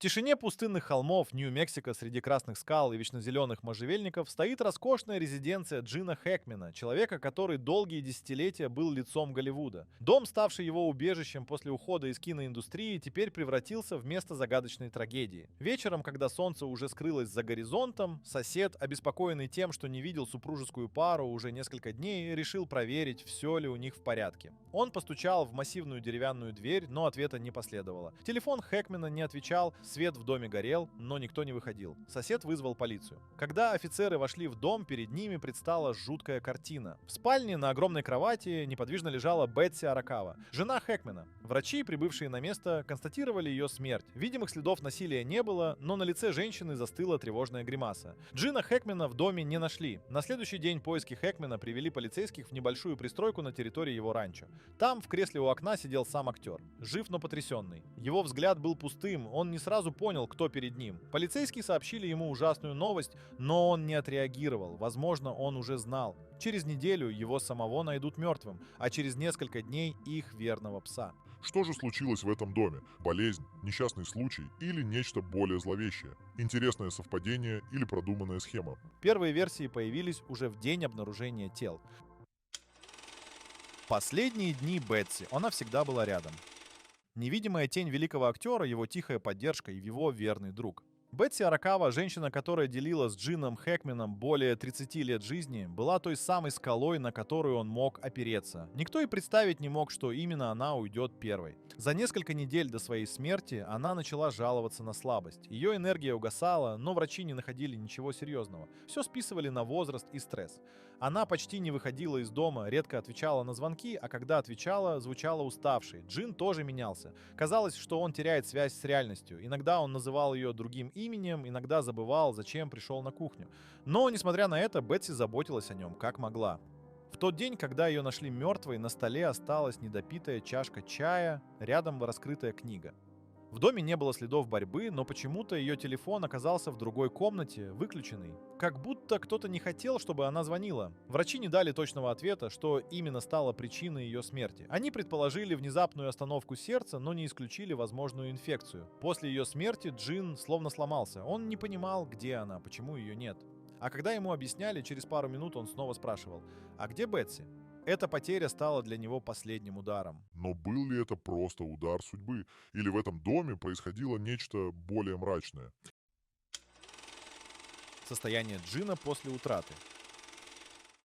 тишине пустынных холмов Нью-Мексико среди красных скал и вечнозеленых можжевельников стоит роскошная резиденция Джина Хэкмена, человека, который долгие десятилетия был лицом Голливуда. Дом, ставший его убежищем после ухода из киноиндустрии, теперь превратился в место загадочной трагедии. Вечером, когда солнце уже скрылось за горизонтом, сосед, обеспокоенный тем, что не видел супружескую пару уже несколько дней, решил проверить, все ли у них в порядке. Он постучал в массивную деревянную дверь, но ответа не последовало. Телефон Хэкмена не отвечал, свет в доме горел, но никто не выходил. Сосед вызвал полицию. Когда офицеры вошли в дом, перед ними предстала жуткая картина. В спальне на огромной кровати неподвижно лежала Бетси Аракава, жена Хэкмена. Врачи, прибывшие на место, констатировали ее смерть. Видимых следов насилия не было, но на лице женщины застыла тревожная гримаса. Джина Хэкмена в доме не нашли. На следующий день поиски Хэкмена привели полицейских в небольшую пристройку на территории его ранчо. Там в кресле у окна сидел сам актер. Жив, но потрясенный. Его взгляд был пустым, он не сразу понял, кто перед ним. Полицейские сообщили ему ужасную новость, но он не отреагировал. Возможно, он уже знал. Через неделю его самого найдут мертвым, а через несколько дней их верного пса. Что же случилось в этом доме? Болезнь, несчастный случай или нечто более зловещее? Интересное совпадение или продуманная схема? Первые версии появились уже в день обнаружения тел. Последние дни Бетси, она всегда была рядом. Невидимая тень великого актера, его тихая поддержка и его верный друг. Бетси Аракава, женщина, которая делила с Джином Хэкменом более 30 лет жизни, была той самой скалой, на которую он мог опереться. Никто и представить не мог, что именно она уйдет первой. За несколько недель до своей смерти она начала жаловаться на слабость. Ее энергия угасала, но врачи не находили ничего серьезного. Все списывали на возраст и стресс. Она почти не выходила из дома, редко отвечала на звонки, а когда отвечала, звучала уставшей. Джин тоже менялся. Казалось, что он теряет связь с реальностью. Иногда он называл ее другим именем, иногда забывал, зачем пришел на кухню. Но, несмотря на это, Бетси заботилась о нем, как могла. В тот день, когда ее нашли мертвой, на столе осталась недопитая чашка чая, рядом раскрытая книга. В доме не было следов борьбы, но почему-то ее телефон оказался в другой комнате, выключенный. Как будто кто-то не хотел, чтобы она звонила. Врачи не дали точного ответа, что именно стало причиной ее смерти. Они предположили внезапную остановку сердца, но не исключили возможную инфекцию. После ее смерти Джин словно сломался. Он не понимал, где она, почему ее нет. А когда ему объясняли, через пару минут он снова спрашивал: «А где Бетси?» Эта потеря стала для него последним ударом. Но был ли это просто удар судьбы? Или в этом доме происходило нечто более мрачное? Состояние Джина после утраты.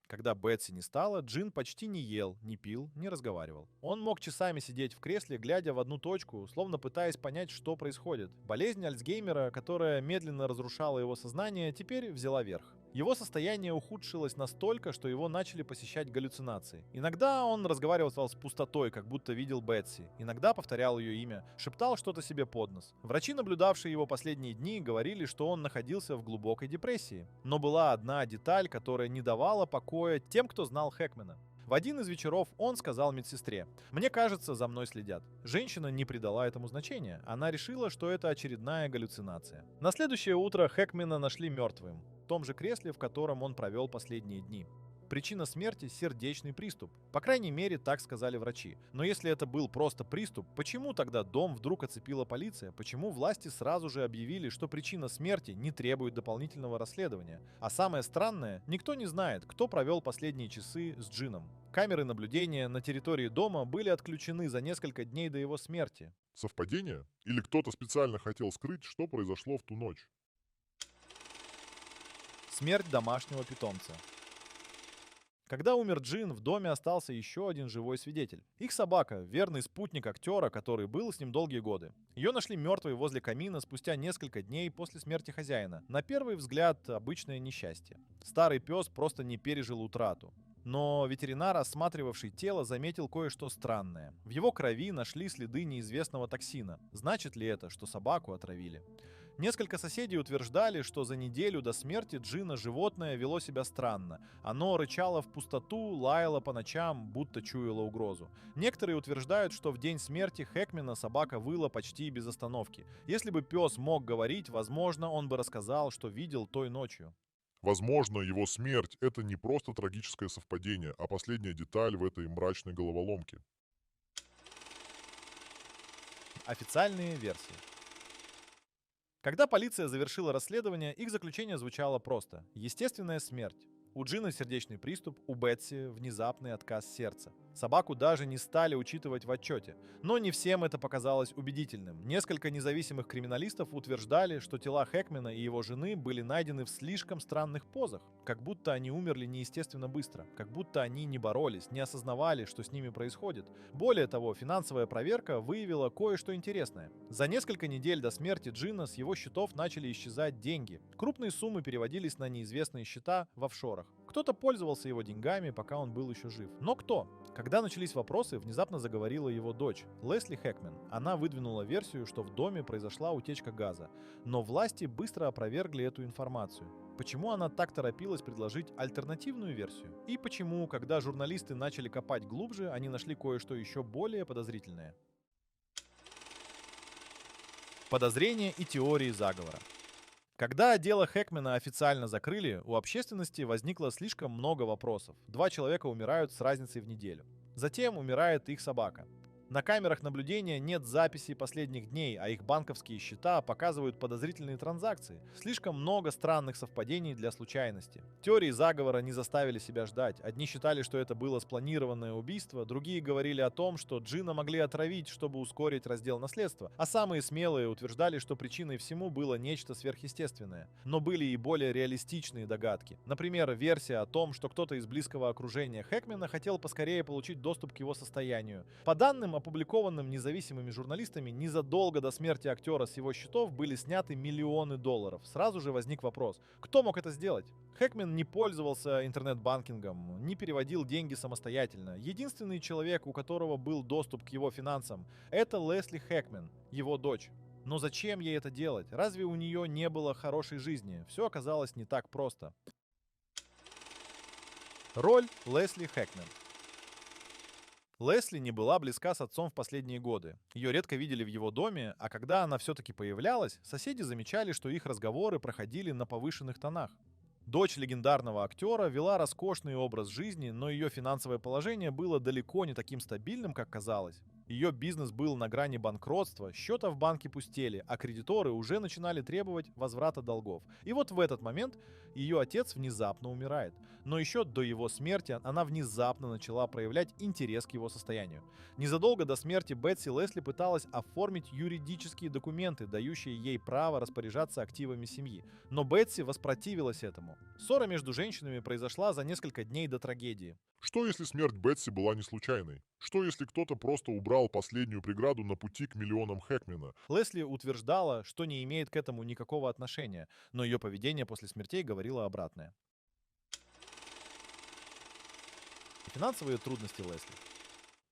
Когда Бетси не стало, Джин почти не ел, не пил, не разговаривал. Он мог часами сидеть в кресле, глядя в одну точку, словно пытаясь понять, что происходит. Болезнь Альцгеймера, которая медленно разрушала его сознание, теперь взяла верх. Его состояние ухудшилось настолько, что его начали посещать галлюцинации. Иногда он разговаривал с пустотой, как будто видел Бетси. Иногда повторял ее имя, шептал что-то себе под нос. Врачи, наблюдавшие его последние дни, говорили, что он находился в глубокой депрессии. Но была одна деталь, которая не давала покоя тем, кто знал Хэкмена. В один из вечеров он сказал медсестре: «Мне кажется, за мной следят». Женщина не придала этому значения. Она решила, что это очередная галлюцинация. На следующее утро Хэкмена нашли мертвым, в том же кресле, в котором он провел последние дни. Причина смерти – сердечный приступ. По крайней мере, так сказали врачи. Но если это был просто приступ, почему тогда дом вдруг оцепила полиция? Почему власти сразу же объявили, что причина смерти не требует дополнительного расследования? А самое странное, никто не знает, кто провел последние часы с Джином. Камеры наблюдения на территории дома были отключены за несколько дней до его смерти. Совпадение? Или кто-то специально хотел скрыть, что произошло в ту ночь? Смерть домашнего питомца. Когда умер Джин, в доме остался еще один живой свидетель. Их собака, верный спутник актера, который был с ним долгие годы. Ее нашли мертвой возле камина спустя несколько дней после смерти хозяина. На первый взгляд, обычное несчастье. Старый пес просто не пережил утрату. Но ветеринар, осматривавший тело, заметил кое-что странное. В его крови нашли следы неизвестного токсина. Значит ли это, что собаку отравили? Несколько соседей утверждали, что за неделю до смерти Джина животное вело себя странно. Оно рычало в пустоту, лаяло по ночам, будто чуяло угрозу. Некоторые утверждают, что в день смерти Хэкмена собака выла почти без остановки. Если бы пес мог говорить, возможно, он бы рассказал, что видел той ночью. Возможно, его смерть – это не просто трагическое совпадение, а последняя деталь в этой мрачной головоломке. Официальные версии. Когда полиция завершила расследование, их заключение звучало просто. Естественная смерть. У Джина сердечный приступ, у Бетси внезапный отказ сердца. Собаку даже не стали учитывать в отчете. Но не всем это показалось убедительным. Несколько независимых криминалистов утверждали, что тела Хэкмена и его жены были найдены в слишком странных позах. Как будто они умерли неестественно быстро. Как будто они не боролись, не осознавали, что с ними происходит. Более того, финансовая проверка выявила кое-что интересное. За несколько недель до смерти Джина с его счетов начали исчезать деньги. Крупные суммы переводились на неизвестные счета в офшорах. Кто-то пользовался его деньгами, пока он был еще жив. Но кто? Когда начались вопросы, внезапно заговорила его дочь, Лесли Хэкмен. Она выдвинула версию, что в доме произошла утечка газа. Но власти быстро опровергли эту информацию. Почему она так торопилась предложить альтернативную версию? И почему, когда журналисты начали копать глубже, они нашли кое-что еще более подозрительное? Подозрения и теории заговора. Когда дело Хэкмена официально закрыли, у общественности возникло слишком много вопросов. 2 человека умирают с разницей в неделю. Затем умирает их собака. На камерах наблюдения нет записей последних дней, а их банковские счета показывают подозрительные транзакции. Слишком много странных совпадений для случайности. Теории заговора не заставили себя ждать. Одни считали, что это было спланированное убийство, другие говорили о том, что Джина могли отравить, чтобы ускорить раздел наследства, а самые смелые утверждали, что причиной всему было нечто сверхъестественное. Но были и более реалистичные догадки. Например, версия о том, что кто-то из близкого окружения Хэкмена хотел поскорее получить доступ к его состоянию. По данным, опубликованным независимыми журналистами, незадолго до смерти актера с его счетов были сняты миллионы долларов. Сразу же возник вопрос, кто мог это сделать? Хэкмен не пользовался интернет-банкингом, не переводил деньги самостоятельно. Единственный человек, у которого был доступ к его финансам, это Лесли Хэкмен, его дочь. Но зачем ей это делать? Разве у нее не было хорошей жизни? Все оказалось не так просто. Роль Лесли Хэкмен. Лесли не была близка с отцом в последние годы. Ее редко видели в его доме, а когда она все-таки появлялась, соседи замечали, что их разговоры проходили на повышенных тонах. Дочь легендарного актера вела роскошный образ жизни, но ее финансовое положение было далеко не таким стабильным, как казалось. Ее бизнес был на грани банкротства, счета в банке пустели, а кредиторы уже начинали требовать возврата долгов. И вот в этот момент ее отец внезапно умирает. Но еще до его смерти она внезапно начала проявлять интерес к его состоянию. Незадолго до смерти Бетси Лесли пыталась оформить юридические документы, дающие ей право распоряжаться активами семьи. Но Бетси воспротивилась этому. Ссора между женщинами произошла за несколько дней до трагедии. Что если смерть Бетси была не случайной? Что если кто-то просто убрал последнюю преграду на пути к миллионам Хэкмена? Лесли утверждала, что не имеет к этому никакого отношения, но ее поведение после смертей говорило обратное. Финансовые трудности Лесли.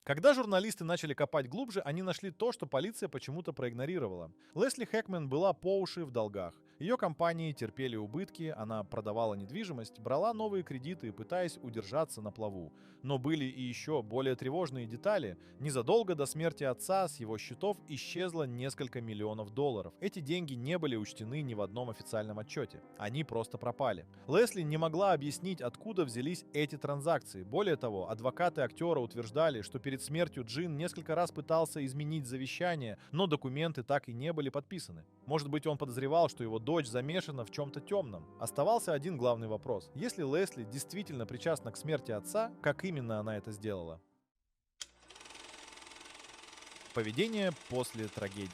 Когда журналисты начали копать глубже, они нашли то, что полиция почему-то проигнорировала. Лесли Хэкмен была по уши в долгах. Ее компании терпели убытки, она продавала недвижимость, брала новые кредиты, пытаясь удержаться на плаву. Но были и еще более тревожные детали. Незадолго до смерти отца с его счетов исчезло несколько миллионов долларов. Эти деньги не были учтены ни в одном официальном отчете. Они просто пропали. Лесли не могла объяснить, откуда взялись эти транзакции. Более того, адвокаты актера утверждали, что перед смертью Джин несколько раз пытался изменить завещание, но документы так и не были подписаны. Может быть, он подозревал, что его дочь замешана в чем-то темном. Оставался один главный вопрос. Если Лесли действительно причастна к смерти отца, как именно она это сделала? Поведение после трагедии.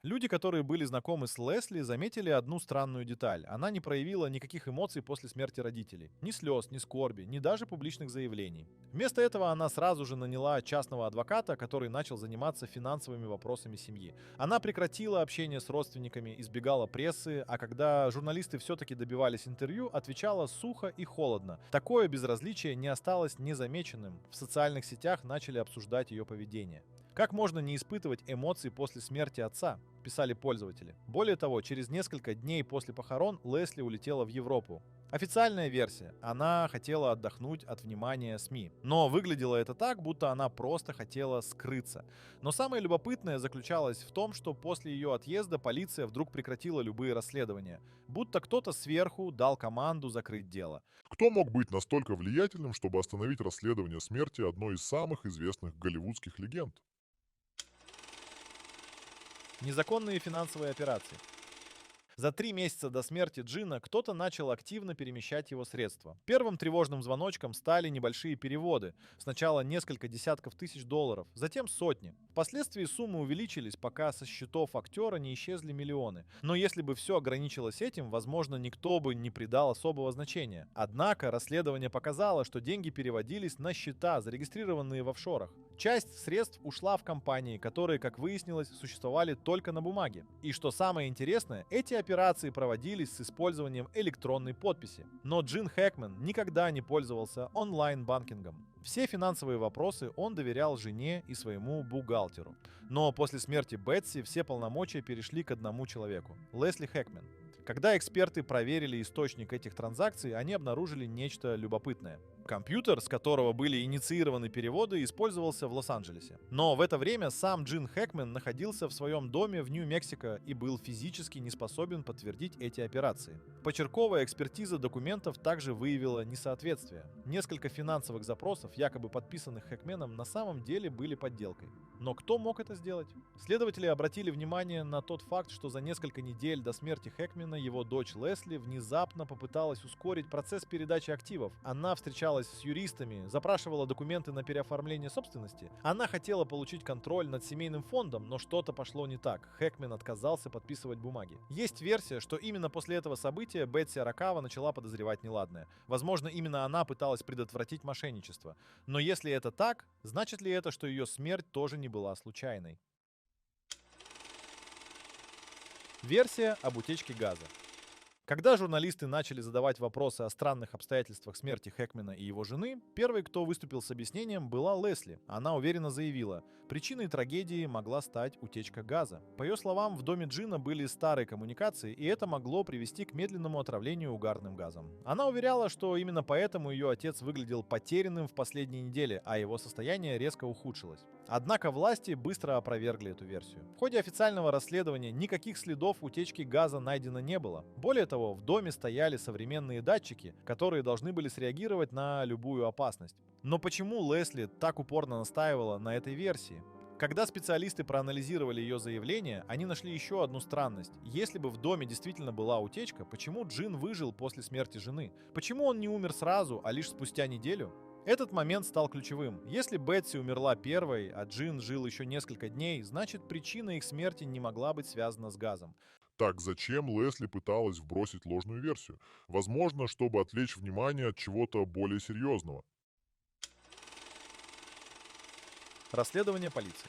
Люди, которые были знакомы с Лесли, заметили одну странную деталь. Она не проявила никаких эмоций после смерти родителей. Ни слез, ни скорби, ни даже публичных заявлений. Вместо этого она сразу же наняла частного адвоката, который начал заниматься финансовыми вопросами семьи. Она прекратила общение с родственниками, избегала прессы, а когда журналисты все-таки добивались интервью, отвечала сухо и холодно. Такое безразличие не осталось незамеченным. В социальных сетях начали обсуждать ее поведение. Как можно не испытывать эмоций после смерти отца, писали пользователи. Более того, через несколько дней после похорон Лесли улетела в Европу. Официальная версия. Она хотела отдохнуть от внимания СМИ. Но выглядело это так, будто она просто хотела скрыться. Но самое любопытное заключалось в том, что после ее отъезда полиция вдруг прекратила любые расследования. Будто кто-то сверху дал команду закрыть дело. Кто мог быть настолько влиятельным, чтобы остановить расследование смерти одной из самых известных голливудских легенд? Незаконные финансовые операции. За 3 месяца до смерти Джина кто-то начал активно перемещать его средства. Первым тревожным звоночком стали небольшие переводы. Сначала несколько десятков тысяч долларов, затем сотни. Впоследствии суммы увеличились, пока со счетов актера не исчезли миллионы. Но если бы все ограничилось этим, возможно, никто бы не придал особого значения. Однако расследование показало, что деньги переводились на счета, зарегистрированные в офшорах. Часть средств ушла в компании, которые, как выяснилось, существовали только на бумаге. И что самое интересное, эти операции проводились с использованием электронной подписи. Но Джин Хэкмен никогда не пользовался онлайн-банкингом. Все финансовые вопросы он доверял жене и своему бухгалтеру. Но после смерти Бетси все полномочия перешли к одному человеку – Лесли Хэкмен. Когда эксперты проверили источник этих транзакций, они обнаружили нечто любопытное. Компьютер, с которого были инициированы переводы, использовался в Лос-Анджелесе. Но в это время сам Джин Хэкмен находился в своем доме в Нью-Мексико и был физически не способен подтвердить эти операции. Почерковая экспертиза документов также выявила несоответствие. Несколько финансовых запросов, якобы подписанных Хэкменом, на самом деле были подделкой. Но кто мог это сделать? Следователи обратили внимание на тот факт, что за несколько недель до смерти Хэкмена его дочь Лесли внезапно попыталась ускорить процесс передачи активов. Она встречалась с юристами, запрашивала документы на переоформление собственности. Она хотела получить контроль над семейным фондом, но что-то пошло не так. Хэкмен отказался подписывать бумаги. Есть версия, что именно после этого события Бетси Аракава начала подозревать неладное. Возможно, именно она пыталась предотвратить мошенничество. Но если это так, значит ли это, что ее смерть тоже не была случайной? Версия об утечке газа. Когда журналисты начали задавать вопросы о странных обстоятельствах смерти Хэкмена и его жены, первой, кто выступил с объяснением, была Лесли. Она уверенно заявила, причиной трагедии могла стать утечка газа. По ее словам, в доме Джина были старые коммуникации, и это могло привести к медленному отравлению угарным газом. Она уверяла, что именно поэтому ее отец выглядел потерянным в последние недели, а его состояние резко ухудшилось. Однако власти быстро опровергли эту версию. В ходе официального расследования никаких следов утечки газа найдено не было. Более того, в доме стояли современные датчики, которые должны были среагировать на любую опасность. Но почему Лесли так упорно настаивала на этой версии? Когда специалисты проанализировали ее заявление, они нашли еще одну странность. Если бы в доме действительно была утечка, почему Джин выжил после смерти жены? Почему он не умер сразу, а лишь спустя неделю? Этот момент стал ключевым. Если Бетси умерла первой, а Джин жил еще несколько дней, значит причина их смерти не могла быть связана с газом. Так зачем Лесли пыталась вбросить ложную версию? Возможно, чтобы отвлечь внимание от чего-то более серьезного. Расследование полиции.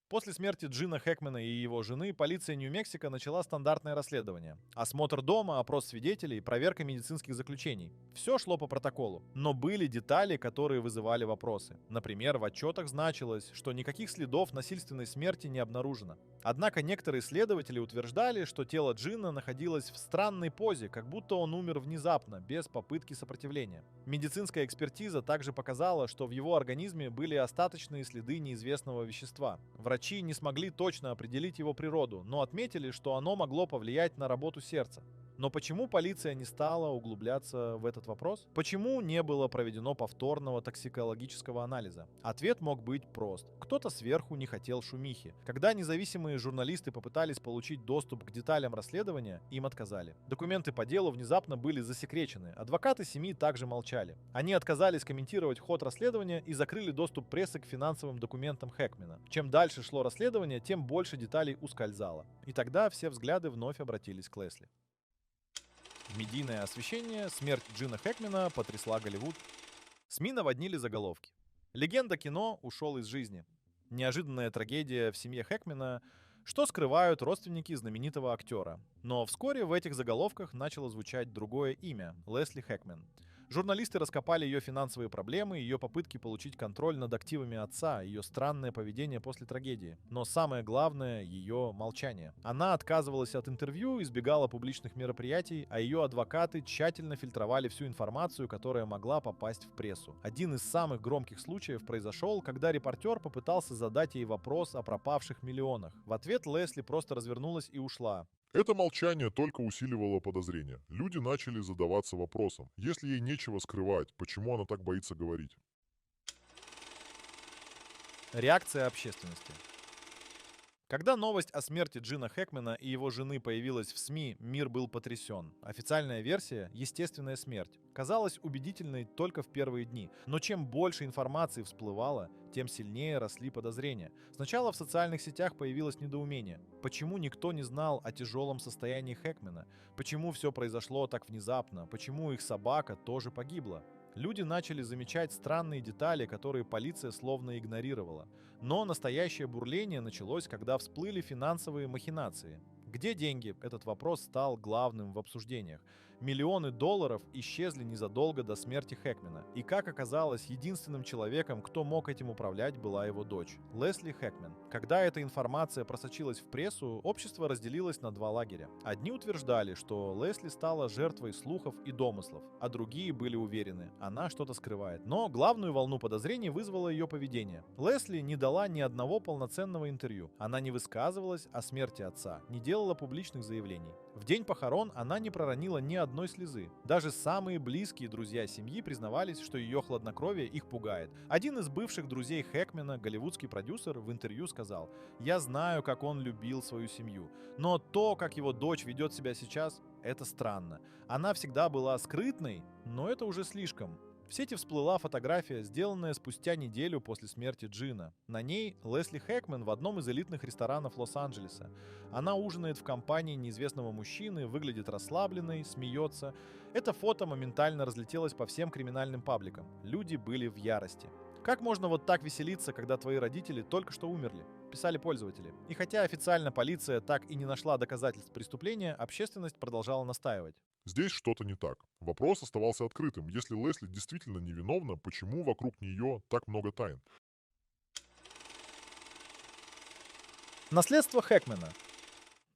После смерти Джина Хэкмена и его жены полиция Нью-Мексико начала стандартное расследование. Осмотр дома, опрос свидетелей, проверка медицинских заключений. Все шло по протоколу. Но были детали, которые вызывали вопросы. Например, в отчетах значилось, что никаких следов насильственной смерти не обнаружено. Однако некоторые следователи утверждали, что тело Джина находилось в странной позе, как будто он умер внезапно, без попытки сопротивления. Медицинская экспертиза также показала, что в его организме были остаточные следы неизвестного вещества. Врачи не смогли точно определить его природу, но отметили, что оно могло повлиять на работу сердца. Но почему полиция не стала углубляться в этот вопрос? Почему не было проведено повторного токсикологического анализа? Ответ мог быть прост. Кто-то сверху не хотел шумихи. Когда независимые журналисты попытались получить доступ к деталям расследования, им отказали. Документы по делу внезапно были засекречены. Адвокаты семьи также молчали. Они отказались комментировать ход расследования и закрыли доступ прессы к финансовым документам Хэкмена. Чем дальше шло расследование, тем больше деталей ускользало. И тогда все взгляды вновь обратились к Лесли. Медийное освещение, смерть Джина Хэкмена потрясла Голливуд. СМИ наводнили заголовки. Легенда кино ушел из жизни. Неожиданная трагедия в семье Хэкмена, что скрывают родственники знаменитого актера. Но вскоре в этих заголовках начало звучать другое имя – Лесли Хэкмен. Журналисты раскопали ее финансовые проблемы, ее попытки получить контроль над активами отца, ее странное поведение после трагедии. Но самое главное – ее молчание. Она отказывалась от интервью, избегала публичных мероприятий, а ее адвокаты тщательно фильтровали всю информацию, которая могла попасть в прессу. Один из самых громких случаев произошел, когда репортер попытался задать ей вопрос о пропавших миллионах. В ответ Лесли просто развернулась и ушла. Это молчание только усиливало подозрения. Люди начали задаваться вопросом, если ей нечего скрывать, почему она так боится говорить. Реакция общественности. Когда новость о смерти Джина Хэкмена и его жены появилась в СМИ, мир был потрясен. Официальная версия — естественная смерть. Казалась убедительной только в первые дни. Но чем больше информации всплывало, тем сильнее росли подозрения. Сначала в социальных сетях появилось недоумение. Почему никто не знал о тяжелом состоянии Хэкмена? Почему все произошло так внезапно? Почему их собака тоже погибла? Люди начали замечать странные детали, которые полиция словно игнорировала. Но настоящее бурление началось, когда всплыли финансовые махинации. Где деньги? Этот вопрос стал главным в обсуждениях. Миллионы долларов исчезли незадолго до смерти Хэкмена. И, как оказалось, единственным человеком, кто мог этим управлять, была его дочь, Лесли Хэкмен. Когда эта информация просочилась в прессу, общество разделилось на два лагеря. Одни утверждали, что Лесли стала жертвой слухов и домыслов, а другие были уверены, она что-то скрывает. Но главную волну подозрений вызвало ее поведение. Лесли не дала ни одного полноценного интервью. Она не высказывалась о смерти отца, не делала публичных заявлений. В день похорон она не проронила ни одной слезы. Даже самые близкие друзья семьи признавались, что ее хладнокровие их пугает. Один из бывших друзей Хэкмена, голливудский продюсер, в интервью сказал: «Я знаю, как он любил свою семью, но то, как его дочь ведет себя сейчас, это странно. Она всегда была скрытной, но это уже слишком». В сети всплыла фотография, сделанная спустя неделю после смерти Джина. На ней Лесли Хэкмен в одном из элитных ресторанов Лос-Анджелеса. Она ужинает в компании неизвестного мужчины, выглядит расслабленной, смеется. Это фото моментально разлетелось по всем криминальным пабликам. Люди были в ярости. Как можно вот так веселиться, когда твои родители только что умерли? Писали пользователи. И хотя официально полиция так и не нашла доказательств преступления, общественность продолжала настаивать. Здесь что-то не так. Вопрос оставался открытым. Если Лесли действительно невиновна, почему вокруг нее так много тайн? Наследство Хэкмена.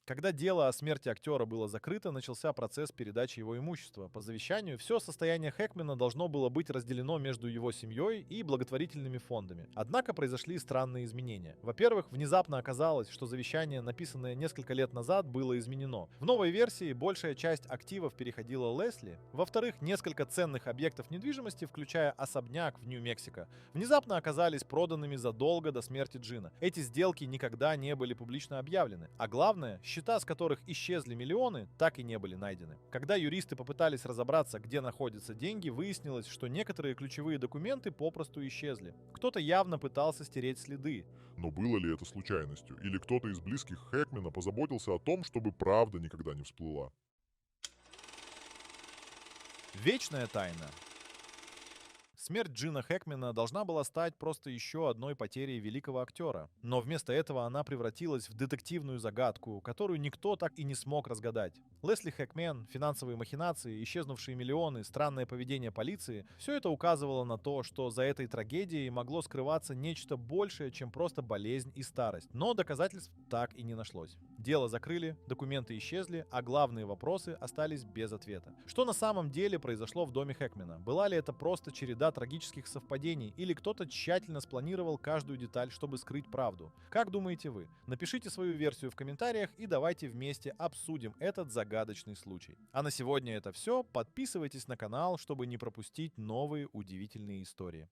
Когда дело о смерти актера было закрыто, начался процесс передачи его имущества. По завещанию, все состояние Хэкмена должно было быть разделено между его семьей и благотворительными фондами. Однако произошли странные изменения. Во-первых, внезапно оказалось, что завещание, написанное несколько лет назад, было изменено. В новой версии большая часть активов переходила Лесли. Во-вторых, несколько ценных объектов недвижимости, включая особняк в Нью-Мексико, внезапно оказались проданными задолго до смерти Джина. Эти сделки никогда не были публично объявлены. А главное, счета, с которых исчезли миллионы, так и не были найдены. Когда юристы попытались разобраться, где находятся деньги, выяснилось, что некоторые ключевые документы попросту исчезли. Кто-то явно пытался стереть следы. Но было ли это случайностью? Или кто-то из близких Хэкмена позаботился о том, чтобы правда никогда не всплыла? Вечная тайна. Смерть Джина Хэкмена должна была стать просто еще одной потерей великого актера. Но вместо этого она превратилась в детективную загадку, которую никто так и не смог разгадать. Лесли Хэкмен, финансовые махинации, исчезнувшие миллионы, странное поведение полиции — все это указывало на то, что за этой трагедией могло скрываться нечто большее, чем просто болезнь и старость. Но доказательств так и не нашлось. Дело закрыли, документы исчезли, а главные вопросы остались без ответа. Что на самом деле произошло в доме Хэкмена? Была ли это просто череда трагических совпадений, или кто-то тщательно спланировал каждую деталь, чтобы скрыть правду? Как думаете вы? Напишите свою версию в комментариях и давайте вместе обсудим этот загадочный случай. А на сегодня это все. Подписывайтесь на канал, чтобы не пропустить новые удивительные истории.